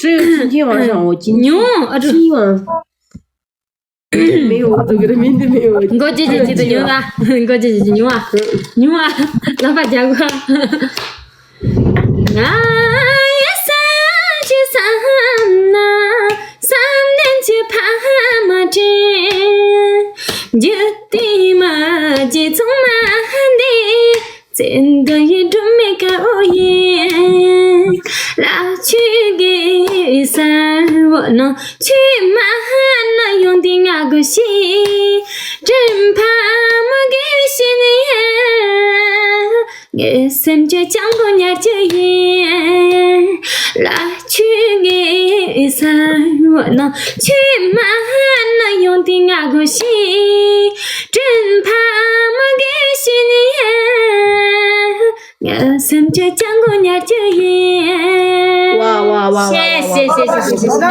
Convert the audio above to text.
只有今天晚上我今晚没有这个的名字没有。我姐姐记得牛啊，我姐姐牛啊，牛啊，老板讲过。啊呀，三去三呐，3年去爬马针，就地嘛就从马的，真的也准备考研，拉去给山我能去马那用的那个心，真怕我给心里。我sem cho chẳng có nhà chơi yên là chuyện nghe sao nó chuyện mà nó dùng tiếng ngà của si trên pha mà ghé xin yên sem cho chẳng có nhà chơi yên. Wow.